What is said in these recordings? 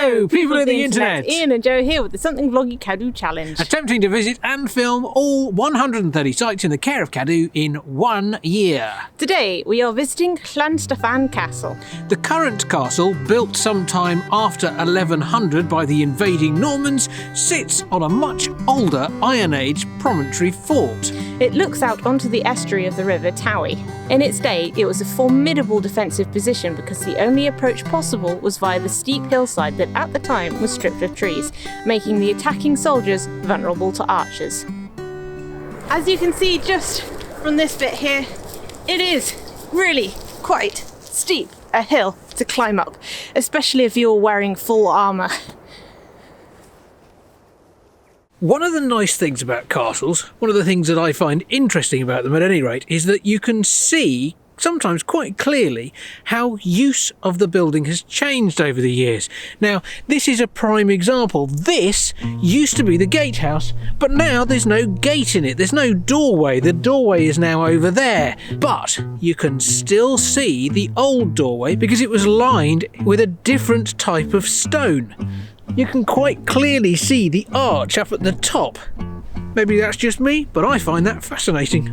Hello, people of the internet! Ian and Joe here with the Something Vloggy CADW challenge. Attempting to visit and film all 130 sites in the care of CADW in 1 year. Today we are visiting Llansteffan Castle. The current castle, built sometime after 1100 by the invading Normans, sits on a much older Iron Age promontory fort. It looks out onto the estuary of the River Towy. In its day, it was a formidable defensive position because the only approach possible was via the steep hillside that at the time was stripped of trees, making the attacking soldiers vulnerable to archers. As you can see just from this bit here, it is really quite steep a hill to climb up, especially if you're wearing full armour. One of the nice things about castles, one of the things that I find interesting about them at any rate, is that you can see, sometimes quite clearly, how use of the building has changed over the years. Now, this is a prime example. This used to be the gatehouse, but now there's no gate in it. There's no doorway. The doorway is now over there. But you can still see the old doorway because it was lined with a different type of stone. You can quite clearly see the arch up at the top. Maybe that's just me, but I find that fascinating.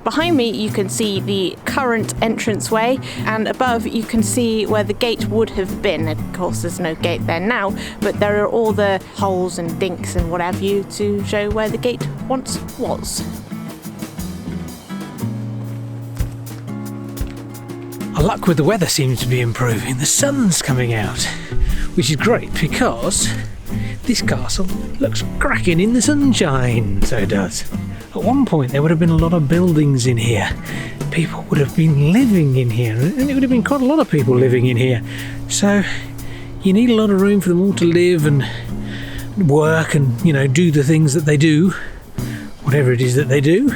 Behind me you can see the current entranceway, and above you can see where the gate would have been. Of course there's no gate there now, but there are all the holes and dinks and what have you to show where the gate once was. Our luck with the weather seems to be improving. The sun's coming out, which is great because this castle looks cracking in the sunshine, so it does. At one point there would have been a lot of buildings in here. People would have been living in here, and it would have been quite a lot of people living in here. So you need a lot of room for them all to live and work and, do the things that they do, whatever it is that they do.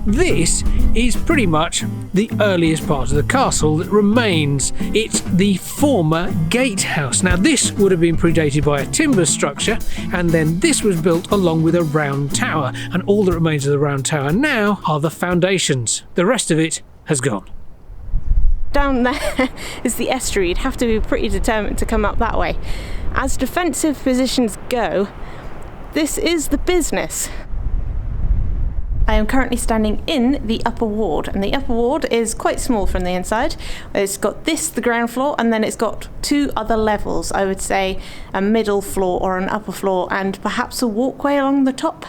This is pretty much the earliest part of the castle that remains. It's the former gatehouse. Now this would have been predated by a timber structure, and then this was built along with a round tower, and all that remains of the round tower now are the foundations. The rest of it has gone. Down there is the estuary. You'd have to be pretty determined to come up that way. As defensive positions go, this is the business. I am currently standing in the upper ward, and the upper ward is quite small from the inside. It's got the ground floor, and then it's got two other levels. I would say a middle floor or an upper floor, and perhaps a walkway along the top.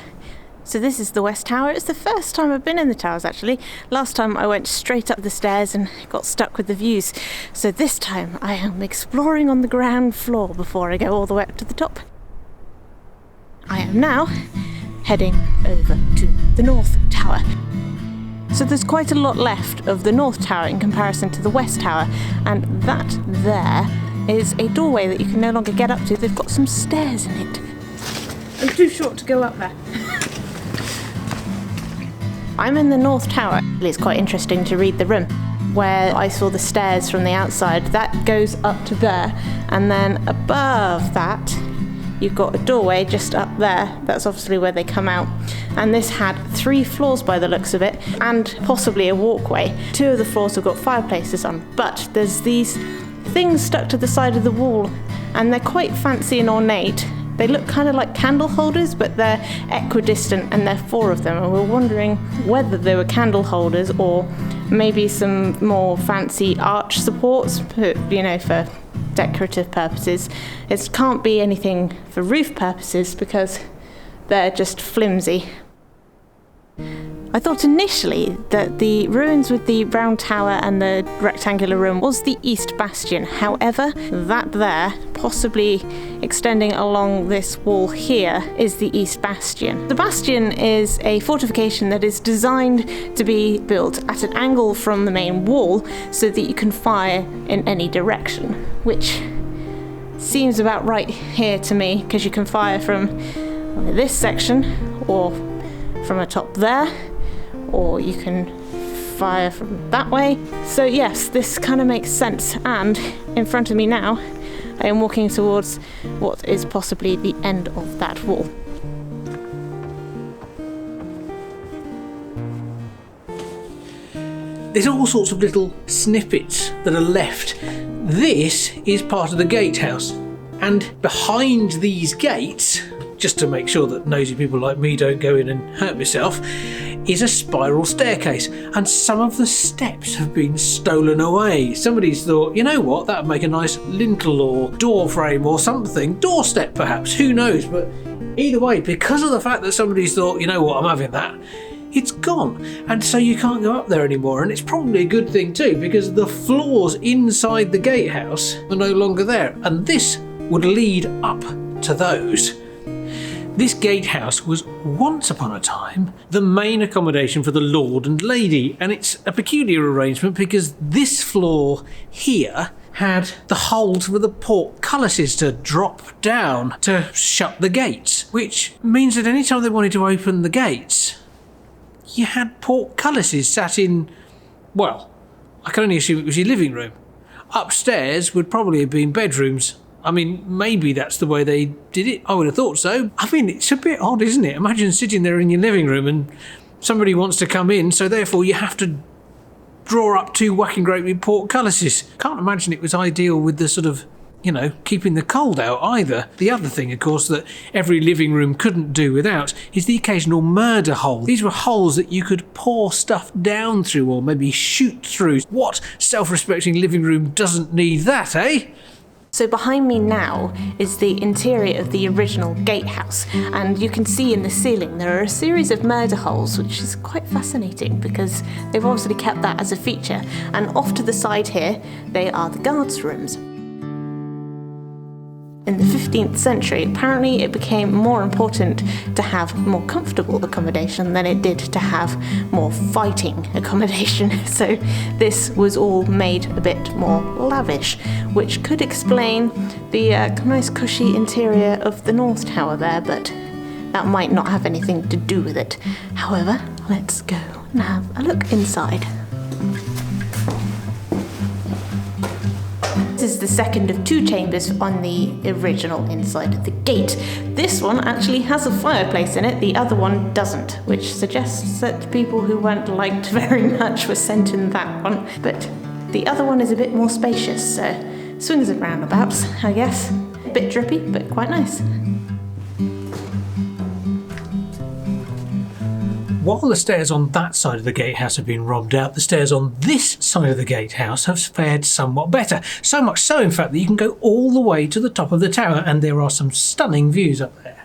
So this is the West Tower. It's the first time I've been in the towers actually. Last time I went straight up the stairs and got stuck with the views. So this time I am exploring on the ground floor before I go all the way up to the top. I am now heading over to the North Tower. So there's quite a lot left of the North Tower in comparison to the West Tower, and that there is a doorway that you can no longer get up to. They've got some stairs in it. I'm too short to go up there. I'm in the North Tower. It's quite interesting to read the room. Where I saw the stairs from the outside, that goes up to there, and then above that you've got a doorway just up there. That's obviously where they come out. And this had 3 floors by the looks of it, and possibly a walkway. 2 of the floors have got fireplaces on, but there's these things stuck to the side of the wall, and they're quite fancy and ornate. They look kind of like candle holders, but they're equidistant, and there are 4 of them, and we're wondering whether they were candle holders or maybe some more fancy arch supports, for decorative purposes. It can't be anything for roof purposes because they're just flimsy. I thought initially that the ruins with the round tower and the rectangular room was the East Bastion. However, that there, possibly extending along this wall here, is the East Bastion. The Bastion is a fortification that is designed to be built at an angle from the main wall so that you can fire in any direction, which seems about right here to me, because you can fire from this section or from atop there, or you can fire from that way. So yes, this kind of makes sense, and in front of me now I am walking towards what is possibly the end of that wall. there's all sorts of little snippets that are left. This is part of the gatehouse, and behind these gates, just to make sure that nosy people like me don't go in and hurt myself, is a spiral staircase, and some of the steps have been stolen away. Somebody's thought, you know what, that would make a nice lintel or door frame or something, doorstep perhaps, who knows, but either way, because of the fact that somebody's thought, you know what, I'm having that, it's gone, and so you can't go up there anymore. And it's probably a good thing too, because the floors inside the gatehouse are no longer there, and this would lead up to those. This gatehouse was once upon a time the main accommodation for the Lord and Lady, and it's a peculiar arrangement because this floor here had the holes for the portcullises to drop down to shut the gates, which means that any time they wanted to open the gates, you had portcullises sat in, well, I can only assume it was your living room. Upstairs would probably have been bedrooms. I mean, maybe that's the way they did it. I would have thought so. I mean, it's a bit odd, isn't it? Imagine sitting there in your living room and somebody wants to come in, so therefore you have to draw up two whacking great big portcullises. Can't imagine it was ideal with the sort of, you know, keeping the cold out either. The other thing, of course, that every living room couldn't do without is the occasional murder hole. These were holes that you could pour stuff down through or maybe shoot through. What self-respecting living room doesn't need that, eh? So behind me now is the interior of the original gatehouse, and you can see in the ceiling there are a series of murder holes, which is quite fascinating because they've obviously kept that as a feature. And off to the side here, they are the guards' rooms. In the 15th century, apparently it became more important to have more comfortable accommodation than it did to have more fighting accommodation. So this was all made a bit more lavish, which could explain the nice cushy interior of the North Tower there, but that might not have anything to do with it. However, let's go and have a look inside. This is the second of two chambers on the original inside of the gate. This one actually has a fireplace in it, the other one doesn't, which suggests that people who weren't liked very much were sent in that one. But the other one is a bit more spacious, so swings and roundabouts, I guess. A bit drippy, but quite nice. While the stairs on that side of the gatehouse have been robbed out, the stairs on this side of the gatehouse have fared somewhat better. So much so, in fact, that you can go all the way to the top of the tower, and there are some stunning views up there.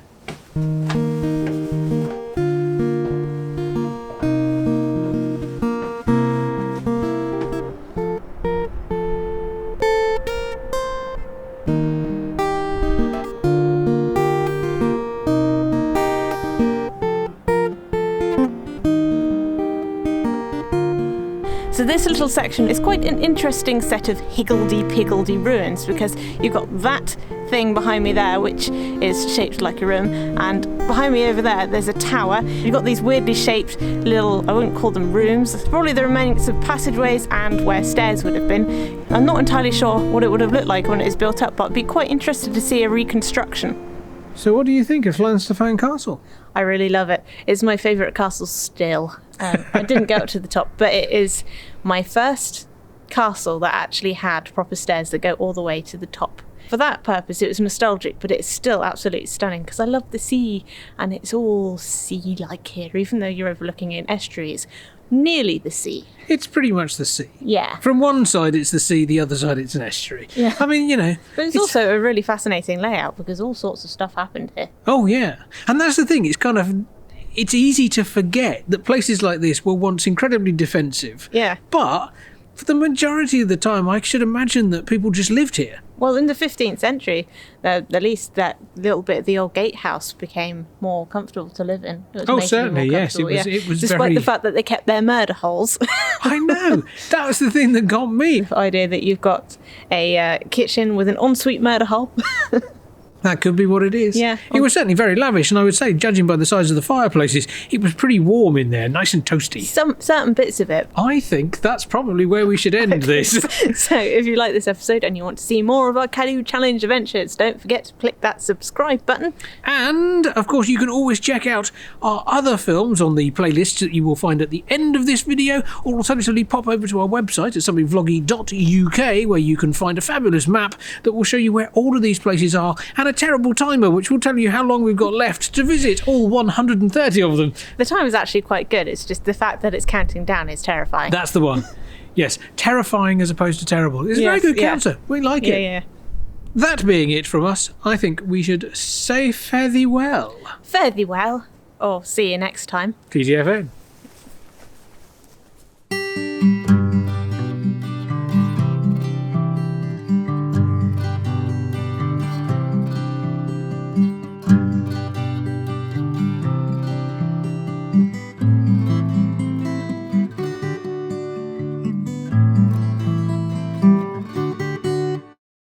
So this little section is quite an interesting set of higgledy-piggledy ruins, because you've got that thing behind me there, which is shaped like a room, and behind me over there, there's a tower. You've got these weirdly shaped little, I wouldn't call them rooms, probably the remains of passageways and where stairs would have been. I'm not entirely sure what it would have looked like when it was built up, but I'd be quite interested to see a reconstruction. So what do you think of Llansteffan Castle? I really love it. It's my favourite castle still. I didn't go up to the top, but it is my first castle that actually had proper stairs that go all the way to the top. For that purpose, it was nostalgic, but it's still absolutely stunning because I love the sea, and it's all sea-like here, even though you're overlooking an estuary. It's nearly the sea. It's pretty much the sea. Yeah. From one side it's the sea, the other side it's an estuary. Yeah. I mean, you know. But it's also a really fascinating layout because all sorts of stuff happened here. Oh, yeah. And that's the thing, it's easy to forget that places like this were once incredibly defensive. Yeah. But for the majority of the time, I should imagine that people just lived here. Well, in the 15th century, at least that little bit of the old gatehouse became more comfortable to live in. Oh, certainly, yes. It was despite the fact that they kept their murder holes. I know. That was the thing that got me. The idea that you've got a kitchen with an ensuite murder hole. That could be what it is. Yeah. It was certainly very lavish, and I would say, judging by the size of the fireplaces, it was pretty warm in there, nice and toasty. Some certain bits of it. I think that's probably where we should end this. So if you like this episode and you want to see more of our CADW Challenge adventures, don't forget to click that subscribe button. And, of course, you can always check out our other films on the playlists that you will find at the end of this video, or alternatively pop over to our website at somethingvloggy.uk, where you can find a fabulous map that will show you where all of these places are, and a terrible timer which will tell you how long we've got left to visit all 130 of them. The time is actually quite good. It's just the fact that it's counting down is terrifying. That's the one. Yes, terrifying as opposed to terrible. It's a very good counter. We like it. Yeah. That being it from us, I think we should say fare thee well. Fare thee well, or see you next time. PGFN.